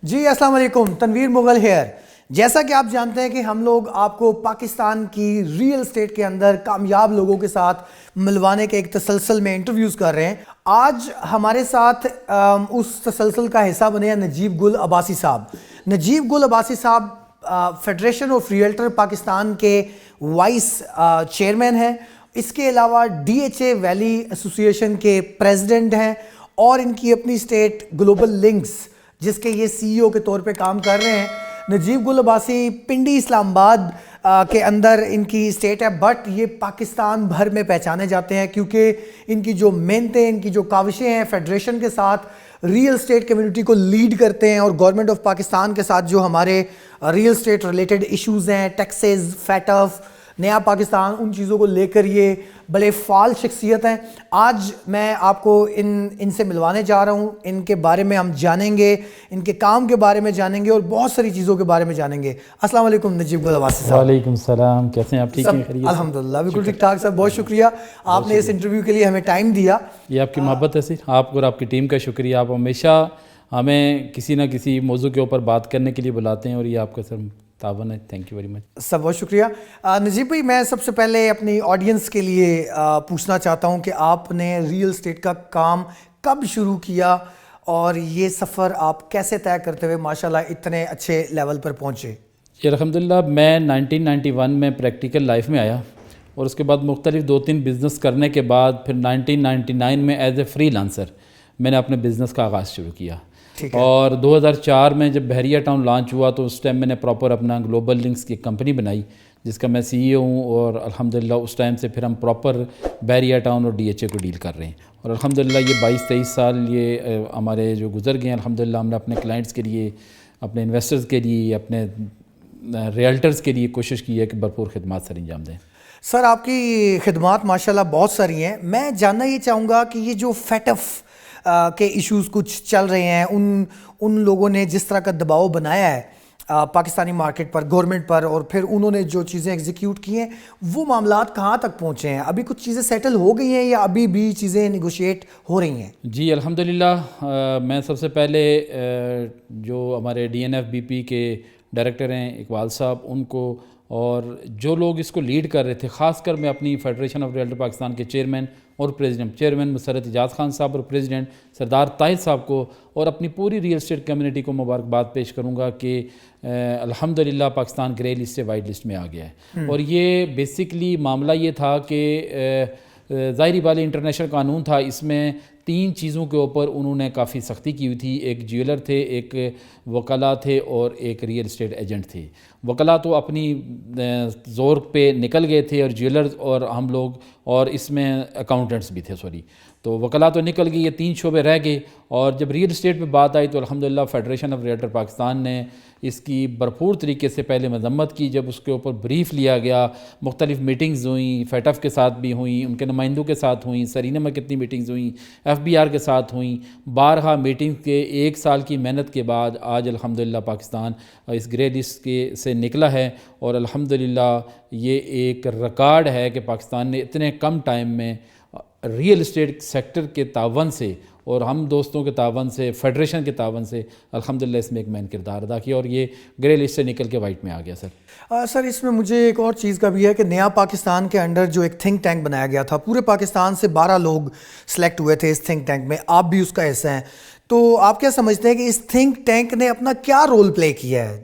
جی السلام علیکم، تنویر مغل ہیئر۔ جیسا کہ آپ جانتے ہیں کہ ہم لوگ آپ کو پاکستان کی ریئل اسٹیٹ کے اندر کامیاب لوگوں کے ساتھ ملوانے کے ایک تسلسل میں انٹرویوز کر رہے ہیں۔ آج ہمارے ساتھ اس تسلسل کا حصہ بنے ہیں نجیب گل عباسی صاحب۔ نجیب گل عباسی صاحب فیڈریشن آف ریئلٹر پاکستان کے وائس چیئرمین ہیں، اس کے علاوہ ڈی ایچ اے ویلی ایسوسی ایشن کے پریزیڈنٹ ہیں، اور ان کی اپنی اسٹیٹ گلوبل لنکس جس کے یہ سی ای او کے طور پہ کام کر رہے ہیں۔ نجیب گل عباسی پنڈی اسلام آباد کے اندر ان کی اسٹیٹ ہے، بٹ یہ پاکستان بھر میں پہچانے جاتے ہیں کیونکہ ان کی جو محنتیں، ان کی جو کاوشیں ہیں فیڈریشن کے ساتھ ریئل اسٹیٹ کمیونٹی کو لیڈ کرتے ہیں، اور گورنمنٹ آف پاکستان کے ساتھ جو ہمارے ریئل اسٹیٹ ریلیٹڈ ایشوز ہیں، ٹیکسز، فیٹ آف، نیا پاکستان، ان چیزوں کو لے کر یہ بڑے فعال شخصیت ہیں۔ آج میں آپ کو ان سے ملوانے جا رہا ہوں، ان کے بارے میں ہم جانیں گے، ان کے کام کے بارے میں جانیں گے، اور بہت ساری چیزوں کے بارے میں جانیں گے۔ السلام علیکم نجیب گل عباسی صاحب۔ وعلیکم السلام، کیسے ہیں آپ؟ ٹھیک ہیں؟ خیریت؟ الحمدللہ بالکل ٹھیک ٹھاک صاحب، بہت شکریہ آپ نے اس انٹرویو کے لیے ہمیں ٹائم دیا۔ یہ آپ کی محبت ہے سر، آپ کو اور آپ کی ٹیم کا شکریہ۔ آپ ہمیشہ ہمیں کسی نہ کسی موضوع کے اوپر بات کرنے کے لیے بلاتے ہیں، اور یہ آپ کا سر تعاون ہے۔ تھینک یو ویری مچ سب بہت شکریہ۔ نجیب بھائی، میں سب سے پہلے اپنی آڈینس کے لیے پوچھنا چاہتا ہوں کہ آپ نے ریئل اسٹیٹ کا کام کب شروع کیا، اور یہ سفر آپ کیسے طے کرتے ہوئے ماشاءاللہ اتنے اچھے لیول پر پہنچے؟ جی الحمدللہ، میں 1991 میں پریکٹیکل لائف میں آیا، اور اس کے بعد مختلف 2-3 بزنس کرنے کے بعد پھر 1999 میں ایز اے فری لانسر میں نے اپنے بزنس کا آغاز شروع کیا، اور 2004 میں جب بحریہ ٹاؤن لانچ ہوا تو اس ٹائم میں نے پراپر اپنا گلوبل لنکس کی کمپنی بنائی جس کا میں سی ای او ہوں، اور الحمدللہ اس ٹائم سے پھر ہم پراپر بحریہ ٹاؤن اور ڈی ایچ اے کو ڈیل کر رہے ہیں، اور الحمدللہ یہ 22-23 سال یہ ہمارے جو گزر گئے ہیں، الحمدللہ ہم نے اپنے کلائنٹس کے لیے، اپنے انویسٹرز کے لیے، اپنے ریئلٹرز کے لیے کوشش کی ہے کہ بھرپور خدمات سر انجام دیں۔ سر آپ کی خدمات ماشاءاللہ بہت ساری ہیں، میں جاننا یہ چاہوں گا کہ یہ جو فیٹ اف کے ایشوز کچھ چل رہے ہیں، ان لوگوں نے جس طرح کا دباؤ بنایا ہے پاکستانی مارکیٹ پر، گورنمنٹ پر، اور پھر انہوں نے جو چیزیں ایگزیکیوٹ کی ہیں، وہ معاملات کہاں تک پہنچے ہیں؟ ابھی کچھ چیزیں سیٹل ہو گئی ہیں یا ابھی بھی چیزیں نیگوشیٹ ہو رہی ہیں؟ جی الحمدللہ، میں سب سے پہلے جو ہمارے D N F B P کے ڈائریکٹر ہیں اقبال صاحب، ان کو اور جو لوگ اس کو لیڈ کر رہے تھے، خاص کر میں اپنی فیڈریشن آف ریئلٹر پاکستان کے چیئرمین اور پریزیڈنٹ، چیئرمین مسرت اجاز خان صاحب اور پریزیڈنٹ سردار طاہر صاحب کو، اور اپنی پوری ریئل اسٹیٹ کمیونٹی کو مبارکباد پیش کروں گا کہ الحمدللہ پاکستان گرے لسٹ سے وائٹ لسٹ میں آ گیا ہے۔ اور یہ بیسکلی معاملہ یہ تھا کہ ظاہری والی انٹرنیشنل قانون تھا، اس میں 3 چیزوں کے اوپر انہوں نے کافی سختی کی ہوئی تھی۔ ایک جیولر تھے، ایک وکلا تھے، اور ایک ریئل اسٹیٹ ایجنٹ تھے۔ وکلا تو اپنی زور پہ نکل گئے تھے، اور جیولرز اور ہم لوگ، اور اس میں اکاؤنٹنٹس بھی تھے، تو وکلا تو نکل گئی، یہ 3 شعبے رہ گئے۔ اور جب ریئل اسٹیٹ پہ بات آئی تو الحمدللہ فیڈریشن آف ریئلٹر پاکستان نے اس کی بھرپور طریقے سے پہلے مذمت کی۔ جب اس کے اوپر بریف لیا گیا، مختلف میٹنگز ہوئیں، فیٹ اف کے ساتھ بھی ہوئیں، ان کے نمائندوں کے ساتھ ہوئیں، سرینہ میں کتنی میٹنگز ہوئیں، ایف بی آر کے ساتھ ہوئیں، بارہا میٹنگ کے 1 سال کی محنت کے بعد آج الحمدللہ پاکستان اس گرے لسٹ سے نکلا ہے، اور الحمدللہ یہ ایک ریکارڈ ہے کہ پاکستان نے اتنے کم ٹائم میں ریئل اسٹیٹ سیکٹر کے تعاون سے اور ہم دوستوں کے تعاون سے، فیڈریشن کے تعاون سے الحمدللہ اس میں ایک مین کردار ادا کیا، اور یہ گرے لسٹ سے نکل کے وائٹ میں آ گیا۔ سر اس میں مجھے ایک اور چیز کا بھی ہے کہ نیا پاکستان کے انڈر جو ایک تھنک ٹینک بنایا گیا تھا، پورے پاکستان سے 12 لوگ سلیکٹ ہوئے تھے اس تھنک ٹینک میں، آپ بھی اس کا حصہ ہیں، تو آپ کیا سمجھتے ہیں کہ اس تھنک ٹینک نے اپنا کیا رول پلے کیا ہے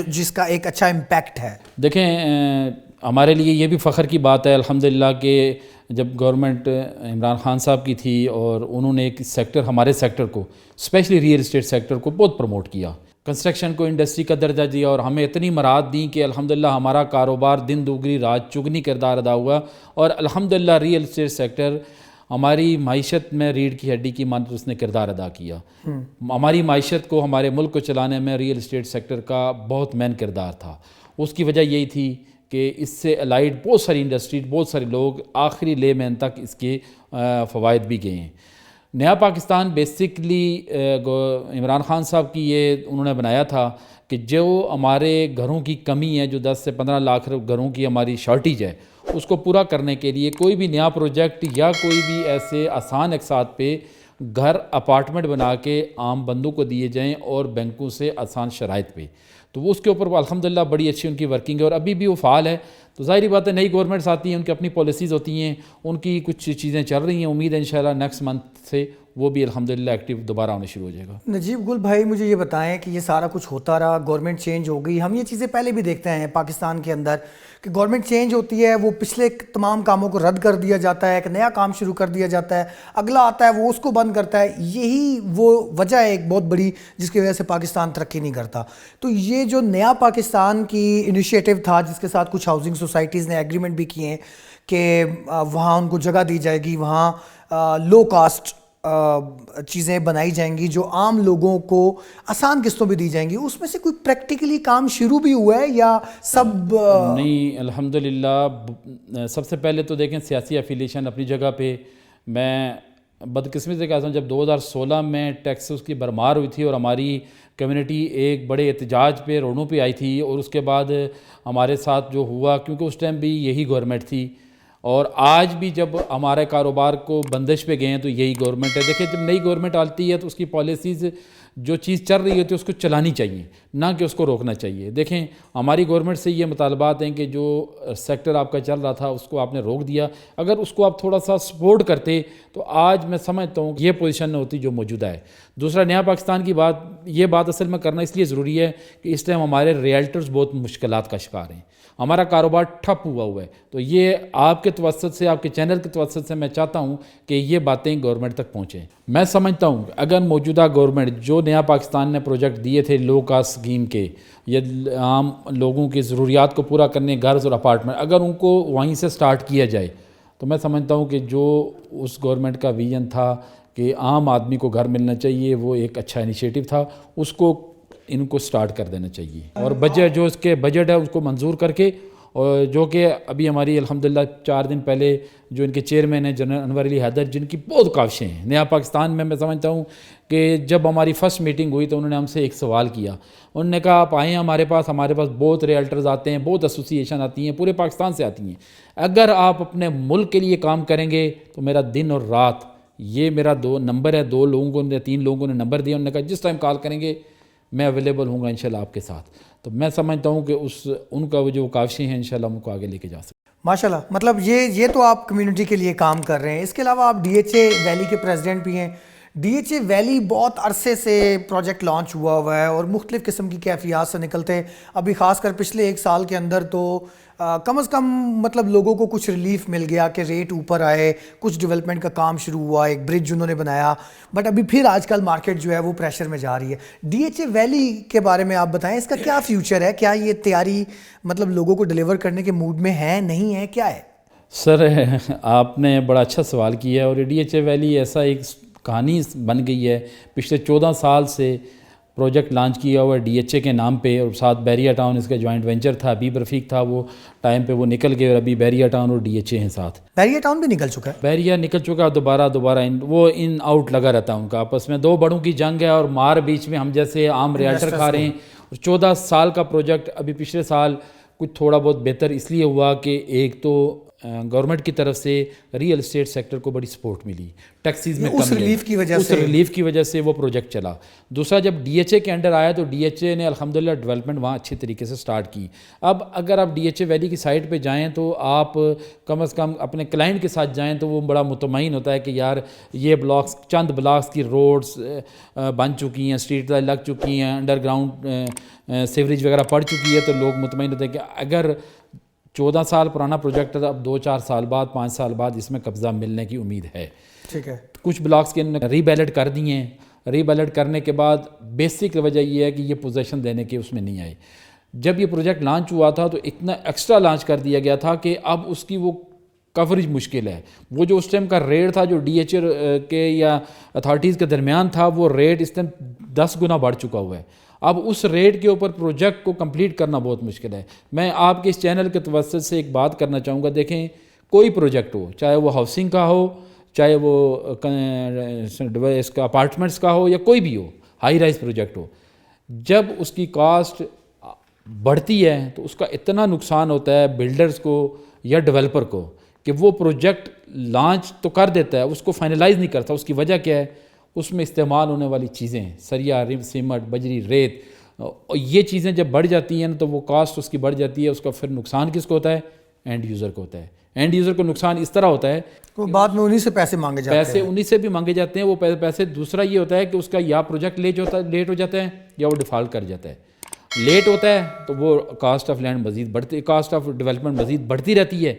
جس کا ایک اچھا امپیکٹ ہے؟ دیکھیں، ہمارے لیے یہ بھی فخر کی بات ہے الحمدللہ کہ جب گورنمنٹ عمران خان صاحب کی تھی، اور انہوں نے ایک سیکٹر، ہمارے سیکٹر کو، اسپیشلی ریئل اسٹیٹ سیکٹر کو بہت پروموٹ کیا، کنسٹرکشن کو انڈسٹری کا درجہ دیا، اور ہمیں اتنی مراعات دیں کہ الحمدللہ ہمارا کاروبار دن دوگنی رات چگنی کردار ادا ہوا، اور الحمدللہ ریئل اسٹیٹ سیکٹر ہماری معیشت میں ریڑھ کی ہڈی کی مانند اس نے کردار ادا کیا۔ ہماری معیشت کو، ہمارے ملک کو چلانے میں ریئل اسٹیٹ سیکٹر کا بہت مین کردار تھا۔ اس کی وجہ یہی تھی کہ اس سے الائڈ بہت ساری انڈسٹری، بہت سارے لوگ آخری لے مین تک اس کے فوائد بھی گئے ہیں۔ نیا پاکستان بیسکلی عمران خان صاحب کی یہ انہوں نے بنایا تھا کہ جو ہمارے گھروں کی کمی ہے، جو 10 سے 15 لاکھ گھروں کی ہماری شارٹیج ہے، اس کو پورا کرنے کے لیے کوئی بھی نیا پروجیکٹ یا کوئی بھی ایسے آسان اقساط پہ گھر اپارٹمنٹ بنا کے عام بندوں کو دیے جائیں اور بینکوں سے آسان شرائط پہ. تو وہ اس کے اوپر الحمدللہ بڑی اچھی ان کی ورکنگ ہے اور ابھی بھی وہ فعال ہے. تو ظاہری بات ہے نئی گورنمنٹس آتی ہیں, ان کی اپنی پالیسیز ہوتی ہیں, ان کی کچھ چیزیں چل رہی ہیں. امید ہے انشاءاللہ نیکسٹ منتھ سے وہ بھی الحمدللہ ایکٹیو دوبارہ ہونا شروع ہو جائے گا. نجیب گل بھائی مجھے یہ بتائیں کہ یہ سارا کچھ ہوتا رہا, گورنمنٹ چینج ہو گئی, ہم یہ چیزیں پہلے بھی دیکھتے ہیں پاکستان کے اندر کہ گورنمنٹ چینج ہوتی ہے, وہ پچھلے تمام کاموں کو رد کر دیا جاتا ہے, ایک نیا کام شروع کر دیا جاتا ہے, اگلا آتا ہے وہ اس کو بند کرتا ہے. یہی وہ وجہ ہے ایک بہت بڑی جس کی وجہ سے پاکستان ترقی نہیں کرتا. تو یہ جو نیا پاکستان کی انیشیٹو تھا جس کے ساتھ کچھ ہاؤسنگ سوسائٹیز نے ایگریمنٹ بھی کیے ہیں کہ وہاں ان کو جگہ دی جائے گی, وہاں لو کاسٹ چیزیں بنائی جائیں گی جو عام لوگوں کو آسان قسطوں بھی دی جائیں گی, اس میں سے کوئی پریکٹیکلی کام شروع بھی ہوا ہے یا سب نہیں؟ الحمدللہ سب سے پہلے تو دیکھیں سیاسی افیلیشن اپنی جگہ پہ. میں بدقسمتی سے کہتا ہوں جب 2016 میں ٹیکسس کی بھرمار ہوئی تھی اور ہماری کمیونٹی ایک بڑے احتجاج پہ روڈوں پہ آئی تھی, اور اس کے بعد ہمارے ساتھ جو ہوا, کیونکہ اس ٹائم بھی یہی گورنمنٹ تھی, اور آج بھی جب ہمارے کاروبار کو بندش پہ گئے ہیں تو یہی گورنمنٹ ہے. دیکھیں جب نئی گورنمنٹ آتی ہے تو اس کی پالیسیز جو چیز چل رہی ہوتی ہے اس کو چلانی چاہیے, نہ کہ اس کو روکنا چاہیے. دیکھیں ہماری گورنمنٹ سے یہ مطالبات ہیں کہ جو سیکٹر آپ کا چل رہا تھا اس کو آپ نے روک دیا, اگر اس کو آپ تھوڑا سا سپورٹ کرتے تو آج میں سمجھتا ہوں کہ یہ پوزیشن نہ ہوتی جو موجودہ ہے. دوسرا, نیا پاکستان کی یہ بات اصل میں کرنا اس لیے ضروری ہے کہ اس ٹائم ہمارے ریئلٹرز بہت مشکلات کا شکار ہیں, ہمارا کاروبار ٹھپ ہوا ہے. تو یہ آپ کے توسط سے, آپ کے چینل کے توسط سے میں چاہتا ہوں کہ یہ باتیں گورنمنٹ تک پہنچیں. میں سمجھتا ہوں کہ اگر موجودہ گورنمنٹ جو نیا پاکستان نے پروجیکٹ دیے تھے لو کاسٹ اسکیم کے, یا عام لوگوں کی ضروریات کو پورا کرنے گھر اور اپارٹمنٹ, اگر ان کو وہیں سے سٹارٹ کیا جائے تو میں سمجھتا ہوں کہ جو اس گورنمنٹ کا ویژن تھا کہ عام آدمی کو گھر ملنا چاہیے, وہ ایک اچھا انیشیٹو تھا, اس کو ان کو سٹارٹ کر دینا چاہیے. اور بجٹ جو اس کے بجٹ ہے اس کو منظور کر کے, اور جو کہ ابھی ہماری الحمدللہ 4 دن پہلے جو ان کے چیئرمین ہیں جنرل انور علی حیدر, جن کی بہت کاوشیں ہیں نیا پاکستان میں سمجھتا ہوں کہ جب ہماری فرسٹ میٹنگ ہوئی تو انہوں نے ہم سے ایک سوال کیا. انہوں نے کہا آپ آئیں ہمارے پاس بہت ریئلٹرز آتے ہیں, بہت ایسوسیشن آتی ہیں, پورے پاکستان سے آتی ہیں, اگر آپ اپنے ملک کے لیے کام کریں گے تو میرا دن اور رات, یہ میرا 2 نمبر ہے, 2 لوگوں کو 3 لوگوں نے نمبر دیا, انہوں نے کہا جس ٹائم کال کریں گے میں اویلیبل ہوں گا انشاءاللہ آپ کے ساتھ. تو میں سمجھتا ہوں کہ ان کا جو کاوشیں ہیں انشاءاللہ ہم کو آگے لے کے جا سکتے. ماشاءاللہ, مطلب یہ تو آپ کمیونٹی کے لیے کام کر رہے ہیں. اس کے علاوہ آپ DHA ویلی کے پریزیڈنٹ بھی ہیں. DHA ویلی بہت عرصے سے پروجیکٹ لانچ ہوا ہے اور مختلف قسم کی کیفیات سے نکلتے ہیں. ابھی خاص کر پچھلے 1 سال کے اندر تو کم از کم مطلب لوگوں کو کچھ ریلیف مل گیا کہ ریٹ اوپر آئے, کچھ ڈیولپمنٹ کا کام شروع ہوا, ایک برج انہوں نے بنایا, بٹ ابھی پھر آج کل مارکیٹ جو ہے وہ پریشر میں جا رہی ہے. DHA ویلی کے بارے میں آپ بتائیں, اس کا کیا فیوچر ہے, کیا یہ تیاری مطلب لوگوں کو ڈیلیور کرنے کے موڈ میں ہے, نہیں ہے, کیا ہے؟ سر آپ نے بڑا اچھا سوال کیا ہے, اور DHA ویلی ایسا ایک کہانی بن گئی ہے. پچھلے 14 سال سے پروجیکٹ لانچ کیا ہوا ہے DHA کے نام پہ, اور ساتھ بیریا ٹاؤن اس کا جوائنٹ وینچر تھا, حبیب رفیق تھا, وہ ٹائم پہ وہ نکل گئے, اور ابھی بیریا ٹاؤن اور DHA ہیں ساتھ. بیریا ٹاؤن بھی نکل چکا ہے, بیریا نکل چکا, دوبارہ وہ ان آؤٹ لگا رہتا ہے ان کا, آپس میں 2 بڑوں کی جنگ ہے, اور مار بیچ میں ہم جیسے عام ریئلٹر کھا رہے ہیں. 14 سال کا پروجیکٹ ابھی پچھلے سال کچھ تھوڑا بہت بہتر اس لیے ہوا کہ ایک تو گورنمنٹ کی طرف سے ریئل اسٹیٹ سیکٹر کو بڑی سپورٹ ملی, ٹیکسیز میں اس ریلیف کی وجہ سے وہ پروجیکٹ چلا. دوسرا جب DHA کے انڈر آیا تو DHA نے الحمدللہ ڈیولپمنٹ وہاں اچھے طریقے سے سٹارٹ کی. اب اگر آپ DHA ویلی کی سائٹ پہ جائیں تو آپ کم از کم اپنے کلائنٹ کے ساتھ جائیں تو وہ بڑا مطمئن ہوتا ہے کہ یار یہ بلاکس, چند بلاکس کی روڈز بن چکی ہیں, اسٹریٹ لگ چکی ہیں, انڈر گراؤنڈ سیوریج وغیرہ پڑ چکی ہے, تو لوگ مطمئن ہوتے ہیں کہ اگر 14 سال پرانا پروجیکٹ ہے, اب 2-4 سال بعد 5 سال بعد اس میں قبضہ ملنے کی امید ہے. ٹھیک ہے. کچھ بلاکس کے انہوں نے ری بیلٹ کر دیے ہیں. ری بیلٹ کرنے کے بعد بیسک وجہ یہ ہے کہ یہ پوزیشن دینے کے اس میں نہیں آئے. جب یہ پروجیکٹ لانچ ہوا تھا تو اتنا ایکسٹرا لانچ کر دیا گیا تھا کہ اب اس کی وہ کوریج مشکل ہے. وہ جو اس ٹائم کا ریٹ تھا جو DHA کے یا اتھارٹیز کے درمیان تھا, وہ ریٹ اس ٹائم 10 گنا بڑھ چکا ہوا ہے. اب اس ریٹ کے اوپر پروجیکٹ کو کمپلیٹ کرنا بہت مشکل ہے. میں آپ کے اس چینل کے توسط سے ایک بات کرنا چاہوں گا. دیکھیں کوئی پروجیکٹ ہو, چاہے وہ ہاؤسنگ کا ہو, چاہے وہ اس کا اپارٹمنٹس کا ہو, یا کوئی بھی ہو ہائی رائز پروجیکٹ ہو, جب اس کی کاسٹ بڑھتی ہے تو اس کا اتنا نقصان ہوتا ہے بلڈرز کو یا ڈیولپر کو کہ وہ پروجیکٹ لانچ تو کر دیتا ہے، اس کو فائنلائز نہیں کرتا. اس کی وجہ کیا ہے؟ اس میں استعمال ہونے والی چیزیں، سریا، سیمنٹ، بجری، ریت، اور یہ چیزیں جب بڑھ جاتی ہیں تو وہ کاسٹ اس کی بڑھ جاتی ہے. اس کا پھر نقصان کس کو ہوتا ہے؟ اینڈ یوزر کو ہوتا ہے. اینڈ یوزر کو نقصان اس طرح ہوتا ہے وہ بعد میں انہی سے پیسے مانگے جاتے ہیں. پیسے انہی سے بھی مانگے جاتے ہیں وہ پیسے. دوسرا یہ ہوتا ہے کہ اس کا یا پروجیکٹ لیٹ ہو جاتا ہے یا وہ ڈیفالٹ کر جاتا ہے. لیٹ ہوتا ہے تو وہ کاسٹ آف لینڈ مزید بڑھتی، کاسٹ آف ڈیولپمنٹ مزید بڑھتی رہتی ہے،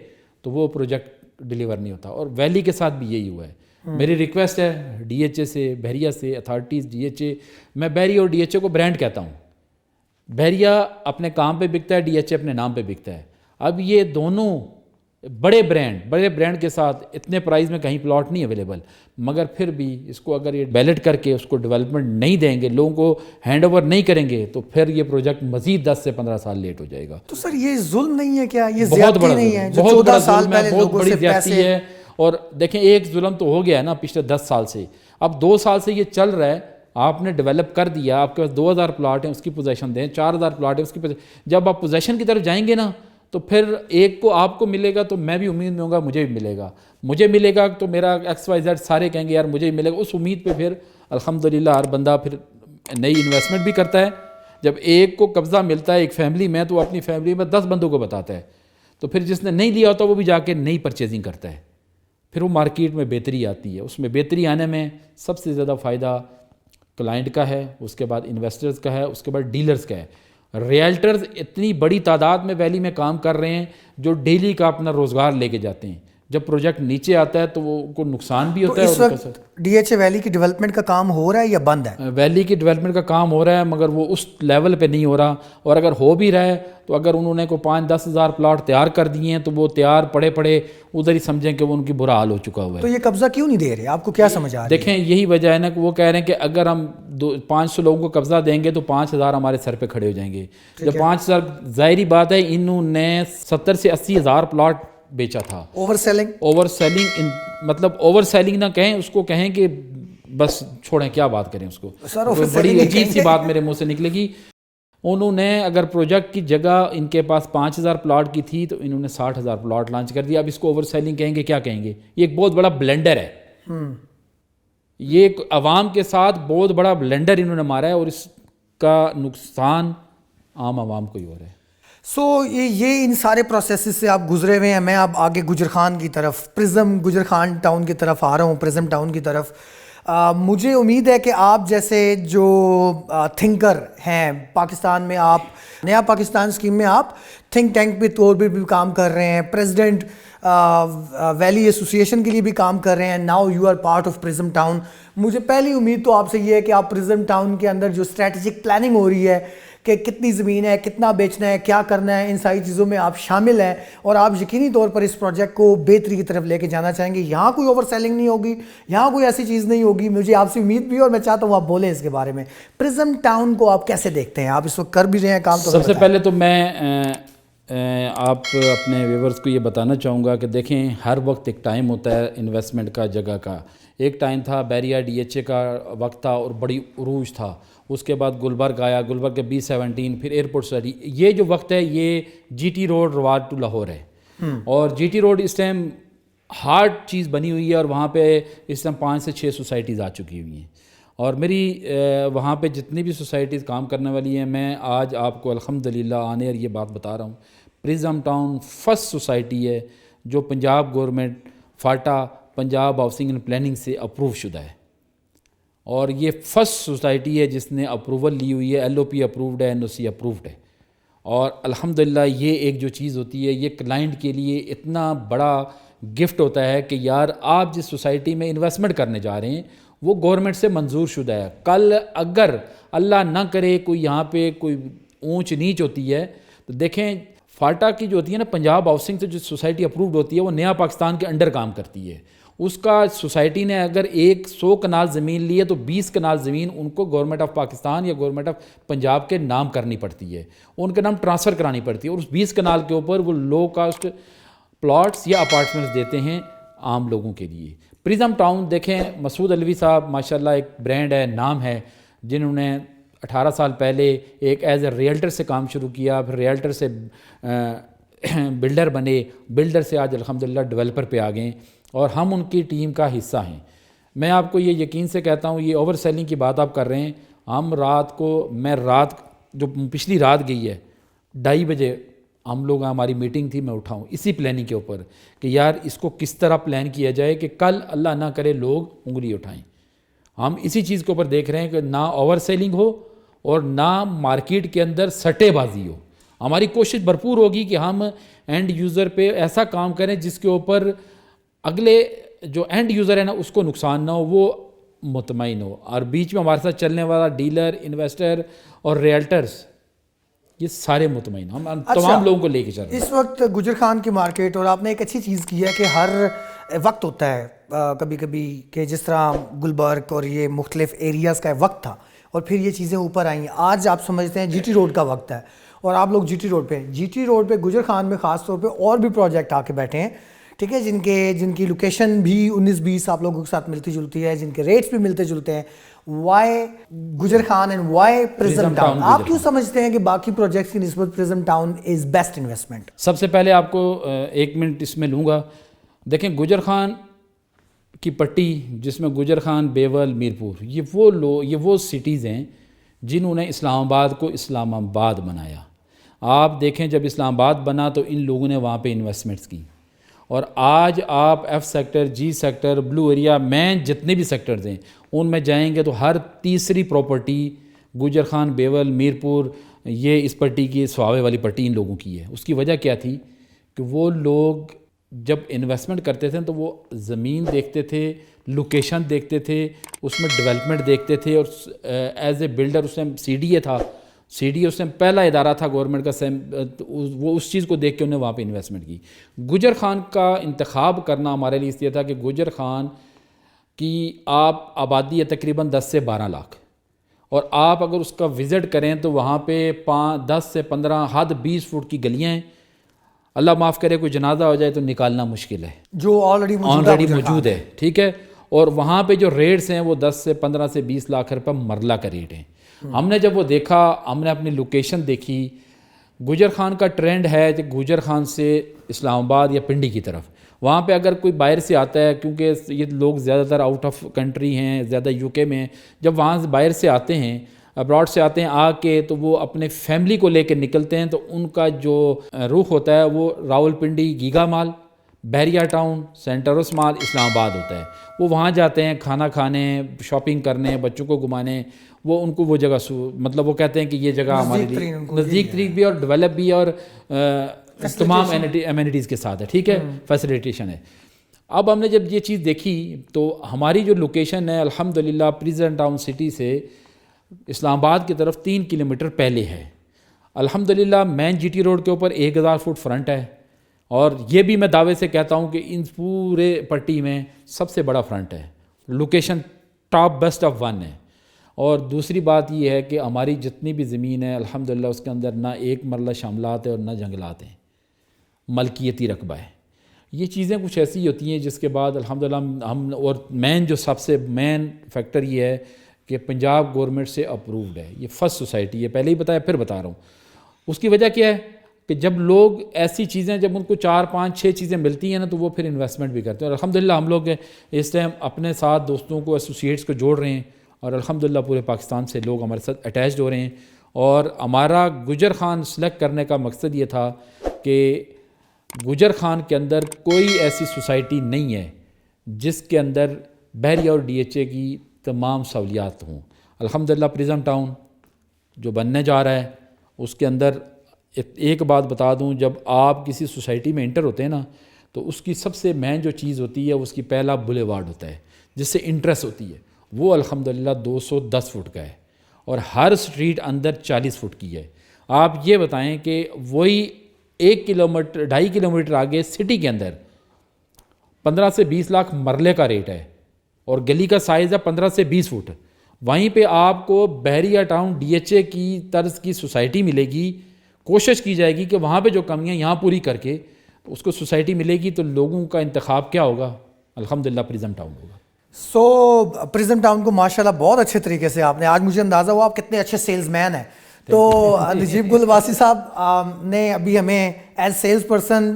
تو وہ پروجیکٹ ڈیلیور نہیں ہوتا. اور ویلی کے ساتھ بھی یہی ہوا ہے. میری ریکویسٹ ہے ڈی ایچ اے سے، بحریہ سے، اتھارٹیز، ڈی ایچ اے، میں بحریہ اور ڈی ایچ اے کو برانڈ کہتا ہوں. بحریہ اپنے کام پہ بکتا ہے، ڈی ایچ اے اپنے نام پہ بکتا ہے. اب یہ دونوں بڑے برانڈ کے ساتھ اتنے پرائز میں کہیں پلاٹ نہیں اویلیبل، مگر پھر بھی اس کو اگر یہ بیلٹ کر کے اس کو ڈیولپمنٹ نہیں دیں گے، لوگوں کو ہینڈ اوور نہیں کریں گے، تو پھر یہ پروجیکٹ مزید 10 سے 15 سال لیٹ ہو جائے گا. تو سر یہ ظلم نہیں ہے کیا؟ یہ بہت بڑا نہیں ہے؟ ظلم، بہت بڑا ظلم ہے، بہت بڑی زیادتی ہے. اور دیکھیں ایک ظلم تو ہو گیا ہے نا پچھلے 10 سال سے. اب 2 سال سے یہ چل رہا ہے. آپ نے ڈیولپ کر دیا، آپ کے پاس 2000 پلاٹ ہیں، اس کی پوزیشن دیں. 4000 پلاٹ ہیں، اس کی پوزیشن. جب آپ پوزیشن کی طرف جائیں گے نا تو پھر ایک کو آپ کو ملے گا تو میں بھی امید میں ہوں گا مجھے بھی ملے گا، مجھے ملے گا تو میرا ایکس وائی زیڈ سارے کہیں گے یار مجھے بھی ملے گا. اس امید پہ پھر الحمدللہ ہر بندہ پھر نئی انویسٹمنٹ بھی کرتا ہے. جب ایک کو قبضہ ملتا ہے ایک فیملی میں تو وہ اپنی فیملی میں 10 بندوں کو بتاتا ہے. تو پھر جس نے نہیں لیا ہوتا وہ بھی جا کے نئی پرچیزنگ کرتا ہے. پھر وہ مارکیٹ میں بہتری آتی ہے. اس میں بہتری آنے میں سب سے زیادہ فائدہ کلائنٹ کا ہے، اس کے بعد انویسٹرز کا ہے، اس کے بعد ڈیلرز کا ہے. ریئلٹرز اتنی بڑی تعداد میں ویلی میں کام کر رہے ہیں جو ڈیلی کا اپنا روزگار لے کے جاتے ہیں. جب پروجیکٹ نیچے آتا ہے تو وہ کو نقصان بھی ہوتا ہے. اس وقت ڈی ایچ اے ویلی کی ڈیولپمنٹ کا کام ہو رہا ہے یا بند ہے؟ ویلی کی ڈیولپمنٹ کا کام ہو رہا ہے مگر وہ اس لیول پہ نہیں ہو رہا. اور اگر ہو بھی رہا ہے تو اگر انہوں نے کوئی 5-10 ہزار پلاٹ تیار کر دیے ہیں تو وہ تیار پڑے ادھر ہی سمجھیں کہ وہ ان کی برا حال ہو چکا ہوا ہے. تو یہ قبضہ کیوں نہیں دے رہے؟ آپ کو کیا سمجھ آ رہا ہے؟ دیکھیں یہی وجہ ہے نا کہ وہ کہہ رہے ہیں کہ اگر ہم 500 لوگوں کو قبضہ دیں گے تو 5000 ہمارے سر پہ کھڑے ہو جائیں گے. جب 5000 ظاہری بات ہے انہوں نے 70 سے 80 ہزار پلاٹ بیچا تھا. اوور سیلنگ مطلب اوور سیلنگ نہ کہیں اس کو، کہیں کہ بس چھوڑیں کیا بات کریں اس کو. بڑی عجیب سی بات میرے منہ سے نکلے گی. انہوں نے اگر پروجیکٹ کی جگہ ان کے پاس 5000 پلاٹ کی تھی تو انہوں نے 60,000 پلاٹ لانچ کر دیا. اب اس کو اوور سیلنگ کہیں گے کیا کہیں گے؟ یہ ایک بہت بڑا بلنڈر ہے. یہ ایک عوام کے ساتھ بہت بڑا بلنڈر انہوں نے مارا ہے اور اس کا نقصان عام عوام کو ہی ہو رہا ہے. یہ ان سارے پروسیسز سے آپ گزرے ہوئے ہیں. میں اب آگے گجر خان کی طرف، گجر خان ٹاؤن کی طرف آ رہا ہوں، پرزم ٹاؤن کی طرف. مجھے امید ہے کہ آپ جیسے جو تھنکر ہیں پاکستان میں، آپ نیا پاکستان اسکیم میں آپ تھنک ٹینک کے طور پہ بھی کام کر رہے ہیں، پریزیڈنٹ ویلی ایسوسی ایشن کے لیے بھی کام کر رہے ہیں. Now you are part of Prism Town. مجھے پہلی امید تو آپ سے یہ ہے کہ آپ پرزم ٹاؤن کے اندر جو اسٹریٹجک پلاننگ ہو رہی ہے کہ کتنی زمین ہے، کتنا بیچنا ہے، کیا کرنا ہے، ان ساری چیزوں میں آپ شامل ہیں اور آپ یقینی طور پر اس پروجیکٹ کو بہتری کی طرف لے کے جانا چاہیں گے. یہاں کوئی اوور سیلنگ نہیں ہوگی، یہاں کوئی ایسی چیز نہیں ہوگی. مجھے آپ سے امید بھی ہے اور میں چاہتا ہوں آپ بولیں اس کے بارے میں. پرزم ٹاؤن کو آپ کیسے دیکھتے ہیں؟ آپ اس وقت کر بھی رہے ہیں کام. تو سب سے پہلے تو میں آپ اپنے ویورز کو یہ بتانا چاہوں گا کہ دیکھیں ہر وقت ایک ٹائم ہوتا ہے انویسٹمنٹ کا، جگہ کا. ایک ٹائم تھا بحریہ ڈی ایچ اے کا وقت تھا اور بڑی عروج تھا. اس کے بعد گلبرگ آیا، گلبرگ کے B17، پھر ایئرپورٹ سٹی. یہ جو وقت ہے یہ جی ٹی روڈ رواد ٹو لاہور ہے. اور جی ٹی روڈ اس ٹائم ہارڈ چیز بنی ہوئی ہے اور وہاں پہ اس ٹائم 5 سے 6 سوسائٹیز آ چکی ہوئی ہیں. اور میری وہاں پہ جتنی بھی سوسائٹیز کام کرنے والی ہیں، میں آج آپ کو الحمدللہ آنے اور یہ بات بتا رہا ہوں. پرزم ٹاؤن فرسٹ سوسائٹی ہے جو Punjab government FATA Punjab housing and planning سے اپروو شدہ ہے. اور یہ فرسٹ سوسائٹی ہے جس نے اپروول لی ہوئی ہے، LOP اپرووڈ ہے، NOC اپرووڈ ہے. اور الحمدللہ یہ ایک جو چیز ہوتی ہے یہ کلائنٹ کے لیے اتنا بڑا گفٹ ہوتا ہے کہ یار آپ جس سوسائٹی میں انویسٹمنٹ کرنے جا رہے ہیں وہ گورنمنٹ سے منظور شدہ ہے. کل اگر اللہ نہ کرے کوئی یہاں پہ کوئی اونچ نیچ ہوتی ہے تو دیکھیں فاٹا کی جو ہوتی ہے نا پنجاب ہاؤسنگ سے جو سوسائٹی اپرووڈ ہوتی ہے وہ نیا پاکستان کے انڈر کام کرتی ہے. اس کا سوسائٹی نے اگر 100 کنال زمین لی ہے تو 20 کنال زمین ان کو گورنمنٹ آف پاکستان یا گورنمنٹ آف پنجاب کے نام کرنی پڑتی ہے، ان کے نام ٹرانسفر کرانی پڑتی ہے. اور اس 20 کنال کے اوپر وہ لو کاسٹ پلاٹس یا اپارٹمنٹس دیتے ہیں عام لوگوں کے لیے. پرزم ٹاؤن دیکھیں مسعود علوی صاحب ماشاءاللہ ایک برانڈ ہے، نام ہے، جنہوں نے 18 سال پہلے ایک ایز اے ریئلٹر سے کام شروع کیا، پھر ریئلٹر سے بلڈر بنے, بلڈر سے آج الحمدللہ ڈیولپر پہ آ گئے اور ہم ان کی ٹیم کا حصہ ہیں. میں آپ کو یہ یقین سے کہتا ہوں, یہ اوور سیلنگ کی بات آپ کر رہے ہیں, ہم رات کو, میں رات جو پچھلی رات گئی ہے 2:30 بجے ہم لوگ, ہماری میٹنگ تھی, میں اٹھا ہوں اسی پلاننگ کے اوپر کہ یار اس کو کس طرح پلان کیا جائے کہ کل اللہ نہ کرے لوگ انگلی اٹھائیں. ہم اسی چیز کے اوپر دیکھ رہے ہیں کہ نہ اوور سیلنگ ہو اور نہ مارکیٹ کے اندر سٹے بازی ہو. ہماری کوشش بھرپور ہوگی کہ ہم اینڈ یوزر پہ ایسا کام کریں جس کے اوپر اگلے جو اینڈ یوزر ہے نا اس کو نقصان نہ ہو, وہ مطمئن ہو. اور بیچ میں ہمارے ساتھ چلنے والا ڈیلر, انویسٹر اور ریئلٹرز, یہ سارے مطمئن, ہم تمام لوگوں کو لے کے چل رہے ہیں. اس وقت گجر خان کی مارکیٹ, اور آپ نے ایک اچھی چیز کی ہے کہ ہر وقت ہوتا ہے کبھی کبھی کہ جس طرح گلبرگ اور یہ مختلف ایریاز کا وقت تھا اور پھر یہ چیزیں اوپر آئیں. آج آپ سمجھتے ہیں جی ٹی روڈ کا وقت ہے اور آپ لوگ جی ٹی روڈ پہ گجر خان میں خاص طور پہ اور بھی پروجیکٹ آ کے بیٹھے ہیں, ٹھیک ہے, جن کی لوکیشن بھی 19-20 آپ لوگوں کے ساتھ ملتی جلتی ہے, جن کے ریٹس بھی ملتے جلتے ہیں. Why Gujar Khan and why Prism town? آپ کیوں سمجھتے ہیں کہ باقی پروجیکٹس کی نسبت Prism town is best investment? سب سے پہلے آپ کو 1 منٹ اس میں لوں گا. دیکھیں گجر خان کی پٹی جس میں گجر خان, بیول, میرپور, یہ وہ سٹیز ہیں جنہوں نے اسلام آباد کو اسلام آباد بنایا. آپ دیکھیں جب اسلام آباد بنا تو ان لوگوں نے وہاں پہ انویسٹمنٹس کی, اور آج آپ ایف سیکٹر, جی سیکٹر, بلو ایریا, مین جتنے بھی سیکٹرز ہیں ان میں جائیں گے تو ہر تیسری پراپرٹی گجر خان, بیول, میرپور, یہ اس پٹی کی, سواوے والی پٹی ان لوگوں کی ہے. اس کی وجہ کیا تھی کہ وہ لوگ جب انویسٹمنٹ کرتے تھے تو وہ زمین دیکھتے تھے, لوکیشن دیکھتے تھے, اس میں ڈیولپمنٹ دیکھتے تھے, اور ایز اے بلڈر اس میں سی ڈی اے تھا, سی ڈی اے اس میں پہلا ادارہ تھا گورنمنٹ کا, وہ اس چیز کو دیکھ کے انہوں نے وہاں پہ انویسٹمنٹ کی. گجر خان کا انتخاب کرنا ہمارے لیے اس لیے تھا کہ گجر خان کی آپ آبادی ہے تقریباً 10 سے 12 لاکھ, اور آپ اگر اس کا وزٹ کریں تو وہاں پہ 10 سے 15 حد 20 فٹ کی گلیاں ہیں. اللہ معاف کرے کوئی جنازہ ہو جائے تو نکالنا مشکل ہے, جو آلریڈی موجود ہے, ٹھیک ہے. اور وہاں پہ جو ریٹس ہیں وہ 10 سے 15 سے 20 لاکھ روپے مرلہ کا ریٹ ہیں. ہم نے جب وہ دیکھا, ہم نے اپنی لوکیشن دیکھی, گجر خان کا ٹرینڈ ہے کہ گجر خان سے اسلام آباد یا پنڈی کی طرف, وہاں پہ اگر کوئی باہر سے آتا ہے, کیونکہ یہ لوگ زیادہ تر آؤٹ آف کنٹری ہیں, زیادہ یو کے میں ہیں, جب وہاں سے باہر سے آتے ہیں, ابراڈ سے آتے ہیں, آ کے تو وہ اپنے فیملی کو لے کے نکلتے ہیں, تو ان کا جو رخ ہوتا ہے وہ راول پنڈی, گیگا مال, بحریہ ٹاؤن, سینٹروس مال, اسلام آباد ہوتا ہے. وہ وہاں جاتے ہیں کھانا کھانے, شاپنگ کرنے, بچوں کو گھمانے, وہ ان کو وہ جگہ مطلب وہ کہتے ہیں کہ یہ جگہ ہمارے لیے نزدیک ترین بھی اور ڈیولپ بھی اور تمام امینٹیز کے ساتھ ہے, ٹھیک ہے, فیسیلیٹیشن ہے. اب ہم نے جب یہ چیز دیکھی تو ہماری جو لوکیشن ہے الحمدللہ پریزن ٹاؤن سٹی سے اسلام آباد کی طرف 3 کلومیٹر پہلے ہے. الحمدللہ مین جی ٹی روڈ کے اوپر 1000 فٹ فرنٹ ہے, اور یہ بھی میں دعوے سے کہتا ہوں کہ ان پورے پٹی میں سب سے بڑا فرنٹ ہے. Location top best of one ہے. اور دوسری بات یہ ہے کہ ہماری جتنی بھی زمین ہے الحمدللہ اس کے اندر نہ ایک مرلہ شاملات ہے اور نہ جنگلات ہیں, ملکیتی رقبہ ہے. یہ چیزیں کچھ ایسی ہوتی ہیں جس کے بعد الحمدللہ ہم, اور مین جو سب سے مین فیکٹر یہ ہے کہ پنجاب گورنمنٹ سے اپرووڈ ہے, یہ فرسٹ سوسائٹی ہے, پہلے ہی بتایا پھر بتا رہا ہوں. اس کی وجہ کیا ہے کہ جب لوگ ایسی چیزیں, جب ان کو 4 5 6 چیزیں ملتی ہیں نا تو وہ پھر انویسٹمنٹ بھی کرتے ہیں. اور الحمدللہ ہم لوگ اس ٹائم اپنے ساتھ دوستوں کو, ایسوسیٹس کو جوڑ رہے ہیں, اور الحمدللہ پورے پاکستان سے لوگ ہمارے ساتھ اٹیچڈ ہو رہے ہیں. اور ہمارا گجر خان سلیکٹ کرنے کا مقصد یہ تھا کہ گجر خان کے اندر کوئی ایسی سوسائٹی نہیں ہے جس کے اندر بحریہ اور ڈی ایچ اے کی تمام سہولیات ہوں. الحمدللہ پرزم ٹاؤن جو بننے جا رہا ہے اس کے اندر ایک بات بتا دوں, جب آپ کسی سوسائٹی میں انٹر ہوتے ہیں نا تو اس کی سب سے مین جو چیز ہوتی ہے اس کی پہلا بولے وارڈ ہوتا ہے جس سے انٹرسٹ ہوتی ہے, وہ الحمدللہ 210 فٹ کا ہے, اور ہر سٹریٹ اندر 40 فٹ کی ہے. آپ یہ بتائیں کہ وہی 1 کلومیٹر 2.5 کلومیٹر آگے سٹی کے اندر 15 سے 20 لاکھ مرلے کا ریٹ ہے, اور گلی کا سائز ہے 15 سے 20 فٹ. وہیں پہ آپ کو بحریہ ٹاؤن ڈی ایچ اے کی طرز کی سوسائٹی ملے گی. کوشش کی جائے گی کہ وہاں پہ جو کمیاں یہاں پوری کر کے اس کو سوسائٹی ملے گی, تو لوگوں کا انتخاب کیا ہوگا؟ الحمدللہ پرزم ٹاؤن ہوگا. پرزم ٹاؤن کو ماشاءاللہ بہت اچھے طریقے سے آپ نے, آج مجھے اندازہ ہوا آپ کتنے اچھے سیلز مین ہیں. تو نجیب گل عباسی صاحب نے ابھی ہمیں as sales person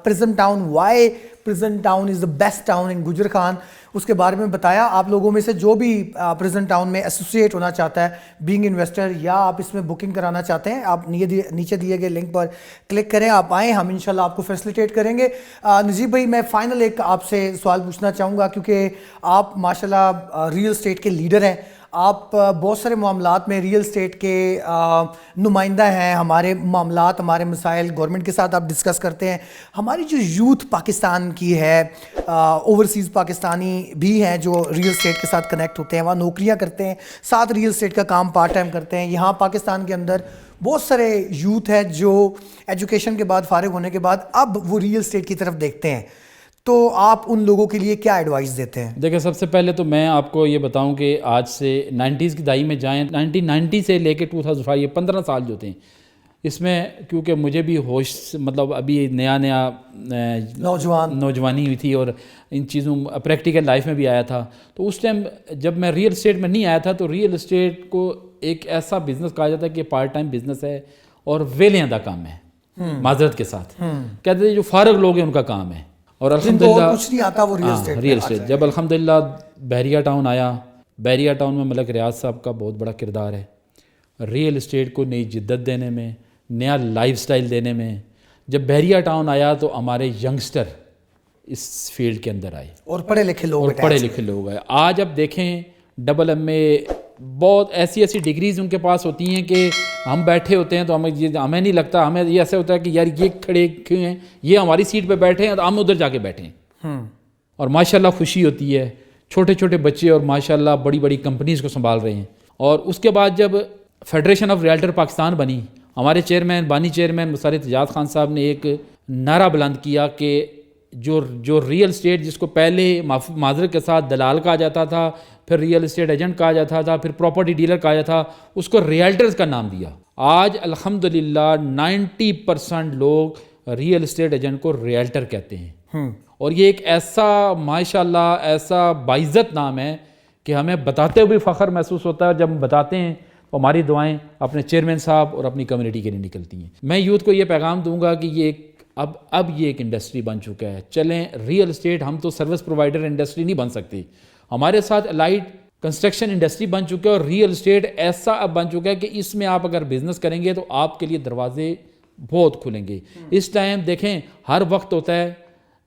Prism town why Prism town is the best town in Gujar Khan اس کے بارے میں بتایا. آپ لوگوں میں سے جو بھی پرزم ٹاؤن میں ایسوسیٹ ہونا چاہتا ہے بینگ انویسٹر یا آپ اس میں بکنگ کرانا چاہتے ہیں, آپ نیچے دیے گئے لنک پر کلک کریں, آپ آئیں, ہم انشاءاللہ آپ کو فیسلیٹیٹ کریں گے. نجیب بھائی میں فائنل ایک آپ سے سوال پوچھنا چاہوں گا, کیونکہ آپ ماشاءاللہ ریئل اسٹیٹ کے لیڈر ہیں, آپ بہت سارے معاملات میں ریئل اسٹیٹ کے نمائندہ ہیں, ہمارے معاملات ہمارے مسائل گورنمنٹ کے ساتھ آپ ڈسکس کرتے ہیں. ہماری جو یوتھ پاکستان کی ہے, اوورسیز پاکستانی بھی ہیں جو ریئل اسٹیٹ کے ساتھ کنیکٹ ہوتے ہیں, وہاں نوکریاں کرتے ہیں, ساتھ ریئل اسٹیٹ کا کام پارٹ ٹائم کرتے ہیں. یہاں پاکستان کے اندر بہت سارے یوتھ ہے جو ایجوکیشن کے بعد فارغ ہونے کے بعد اب وہ ریئل اسٹیٹ کی طرف دیکھتے ہیں, تو آپ ان لوگوں کے لیے کیا ایڈوائز دیتے ہیں؟ دیکھیں, سب سے پہلے تو میں آپ کو یہ بتاؤں کہ آج سے 90s کی دہائی میں جائیں, 1990 سے لے کے 2005 یہ 15 سال جو تھے, اس میں کیونکہ مجھے بھی ہوش مطلب ابھی نیا نوجوانی ہوئی تھی اور ان چیزوں پریکٹیکل لائف میں بھی آیا تھا, تو اس ٹائم جب میں ریئل اسٹیٹ میں نہیں آیا تھا تو ریئل اسٹیٹ کو ایک ایسا بزنس کہا جاتا ہے کہ پارٹ ٹائم بزنس ہے اور ویلیاں کام ہے, معذرت کے ساتھ کہتے ہیں جو فارغ لوگ ہیں ان کا کام ہے. اور الحمدللہ کچھ نہیں آتا وہ ریئل اسٹیٹ جب الحمدللہ بحریہ ٹاؤن آیا, بحریہ ٹاؤن میں ملک ریاض صاحب کا بہت بڑا کردار ہے ریئل اسٹیٹ کو نئی جدت دینے میں, نیا لائف سٹائل دینے میں. جب بحریہ ٹاؤن آیا تو ہمارے ینگسٹر اس فیلڈ کے اندر آئے اور پڑھے لکھے لوگ آئے. آج اب دیکھیں ڈبل MA بہت ایسی ڈگریز ان کے پاس ہوتی ہیں کہ ہم بیٹھے ہوتے ہیں تو ہمیں نہیں لگتا, ہمیں یہ ایسا ہوتا ہے کہ یار یہ کھڑے کیوں ہیں, یہ ہماری سیٹ پہ بیٹھے ہیں تو ہم ادھر جا کے بیٹھیں. اور ماشاءاللہ خوشی ہوتی ہے, چھوٹے چھوٹے بچے اور ماشاءاللہ بڑی بڑی کمپنیز کو سنبھال رہے ہیں. اور اس کے بعد جب فیڈریشن آف ریئلٹر پاکستان بنی, ہمارے بانی چیئرمین مسرت اجاز خان صاحب نے ایک نعرہ بلند کیا کہ جو ریئل اسٹیٹ جس کو پہلے معذرت کے ساتھ دلال کہا جاتا تھا, پھر ریئل اسٹیٹ ایجنٹ کہا جاتا تھا, پھر پراپرٹی ڈیلر کہا جاتا تھا, اس کو ریئلٹرز کا نام دیا. آج الحمدللہ 90% لوگ ریئل اسٹیٹ ایجنٹ کو ریئلٹر کہتے ہیں. اور یہ ایک ایسا ماشاءاللہ ایسا باعزت نام ہے کہ ہمیں بتاتے ہوئے فخر محسوس ہوتا ہے. جب ہم بتاتے ہیں تو ہماری دعائیں اپنے چیئرمین صاحب اور اپنی کمیونٹی کے لیے نکلتی ہیں. میں یوتھ کو یہ پیغام دوں گا کہ یہ اب یہ ایک انڈسٹری بن چکا ہے. چلیں ریئل اسٹیٹ, ہم تو سروس پرووائڈر انڈسٹری نہیں بن سکتی, ہمارے ساتھ الائڈ کنسٹرکشن انڈسٹری بن چکا ہے اور ریئل اسٹیٹ ایسا اب بن چکا ہے کہ اس میں آپ اگر بزنس کریں گے تو آپ کے لیے دروازے بہت کھلیں گے. اس ٹائم دیکھیں ہر وقت ہوتا ہے,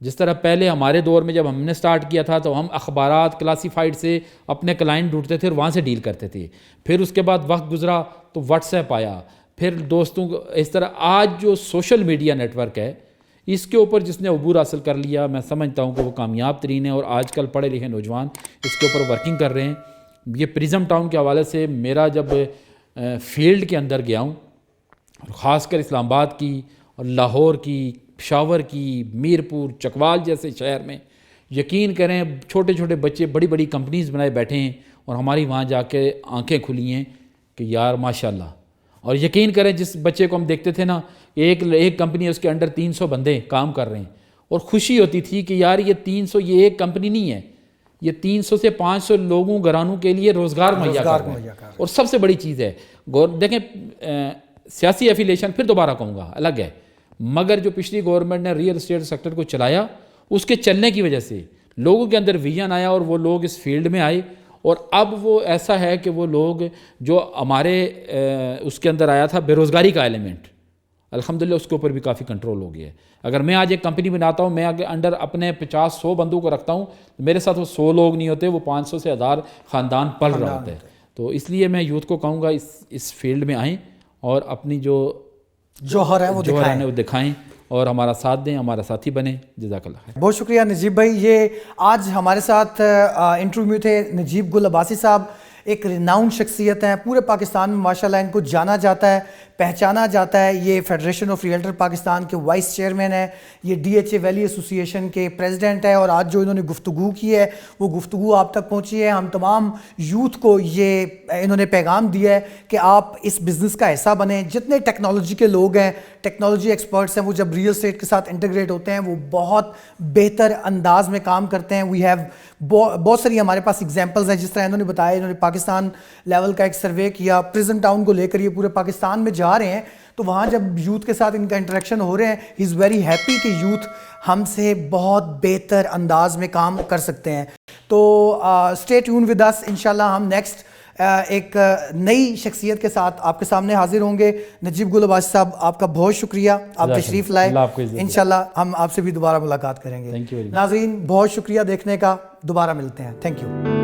جس طرح پہلے ہمارے دور میں جب ہم نے سٹارٹ کیا تھا تو ہم اخبارات کلاسیفائڈ سے اپنے کلائنٹ ڈھونڈتے تھے اور وہاں سے ڈیل کرتے تھے. پھر اس کے بعد وقت گزرا تو واٹس ایپ آیا, پھر دوستوں کو اس طرح. آج جو سوشل میڈیا نیٹ ورک ہے اس کے اوپر جس نے عبور حاصل کر لیا, میں سمجھتا ہوں کہ وہ کامیاب ترین ہے. اور آج کل پڑھے لکھے نوجوان اس کے اوپر ورکنگ کر رہے ہیں. یہ پرزم ٹاؤن کے حوالے سے میرا جب فیلڈ کے اندر گیا ہوں, اور خاص کر اسلام آباد کی اور لاہور کی, پشاور کی, میرپور, چکوال جیسے شہر میں, یقین کریں چھوٹے چھوٹے بچے بڑی بڑی کمپنیز بنائے بیٹھے ہیں اور ہماری وہاں جا کے آنکھیں کھلی ہیں کہ یار ماشاءاللہ. اور یقین کریں جس بچے کو ہم دیکھتے تھے نا, ایک کمپنی ہے اس کے انڈر 300 بندے کام کر رہے ہیں, اور خوشی ہوتی تھی کہ یار یہ 300 یہ ایک کمپنی نہیں ہے, یہ 300 سے 500 لوگوں گھرانوں کے لیے روزگار مہیا کر رہے ہیں. اور سب سے بڑی چیز ہے دیکھیں سیاسی ایفیلیشن پھر دوبارہ کہوں گا الگ ہے, مگر جو پچھلی گورنمنٹ نے ریئل اسٹیٹ سیکٹر کو چلایا اس کے چلنے کی وجہ سے لوگوں کے اندر ویژن آیا اور وہ لوگ اس فیلڈ میں آئے. اور اب وہ ایسا ہے کہ وہ لوگ جو ہمارے اس کے اندر آیا تھا بے روزگاری کا ایلیمنٹ, الحمدللہ اس کے اوپر بھی کافی کنٹرول ہو گیا ہے. اگر میں آج ایک کمپنی بناتا ہوں, میں انڈر اپنے 50-100 بندوں کو رکھتا ہوں, میرے ساتھ وہ 100 لوگ نہیں ہوتے, وہ 500 سے 1000 خاندان پل رہا ہوتا ہے. تو اس لیے میں یوتھ کو کہوں گا اس فیلڈ میں آئیں اور اپنی جو جوہر ہے وہ دکھائیں اور ہمارا ساتھ دیں, ہمارا ساتھی بنیں. جزاک اللہ خیر. بہت شکریہ نجیب بھائی. یہ آج ہمارے ساتھ انٹرویو میں تھے نجیب گل عباسی صاحب, ایک ریناؤنڈ شخصیت ہیں, پورے پاکستان میں ماشاءاللہ ان کو جانا جاتا ہے. پہچانا جاتا ہے. یہ فیڈریشن آف ریئلٹر پاکستان کے وائس چیئرمین ہے, یہ DHA ویلی ایسوسی ایشن کے پریزیڈنٹ ہے, اور آج جو انہوں نے گفتگو کی ہے وہ گفتگو آپ تک پہنچی ہے. ہم تمام یوتھ کو یہ انہوں نے پیغام دیا ہے کہ آپ اس بزنس کا حصہ بنیں. جتنے ٹیکنالوجی کے لوگ ہیں, ٹیکنالوجی ایکسپرٹس ہیں, وہ جب ریئل اسٹیٹ کے ساتھ انٹیگریٹ ہوتے ہیں وہ بہت بہتر انداز میں کام کرتے ہیں. وی ہیو بہت ساری ہمارے پاس ایگزامپلز ہیں, جس طرح انہوں نے بتایا, انہوں نے پاکستان لیول کا ایک سروے کیا, پریزن ٹاؤن کو لے کر یہ پورے پاکستان میں جا رہے ہیں, تو وہاں جب یوتھ کے ساتھ ان کا انٹریکشن ہو رہے ہیں, ہی از ویری ہیپی کہ یوتھ ہم سے بہت بہتر انداز میں کام کر سکتے ہیں. تو اسٹے ٹیون ود اس, انشاءاللہ ہم نیکسٹ ایک نئی شخصیت کے ساتھ آپ کے سامنے حاضر ہوں گے. نجیب گل عباسی صاحب, آپ کا بہت شکریہ, آپ تشریف لائے. انشاءاللہ ہم آپ سے بھی دوبارہ ملاقات کریں گے. ناظرین بہت شکریہ دیکھنے کا, دوبارہ ملتے ہیں. Thank you.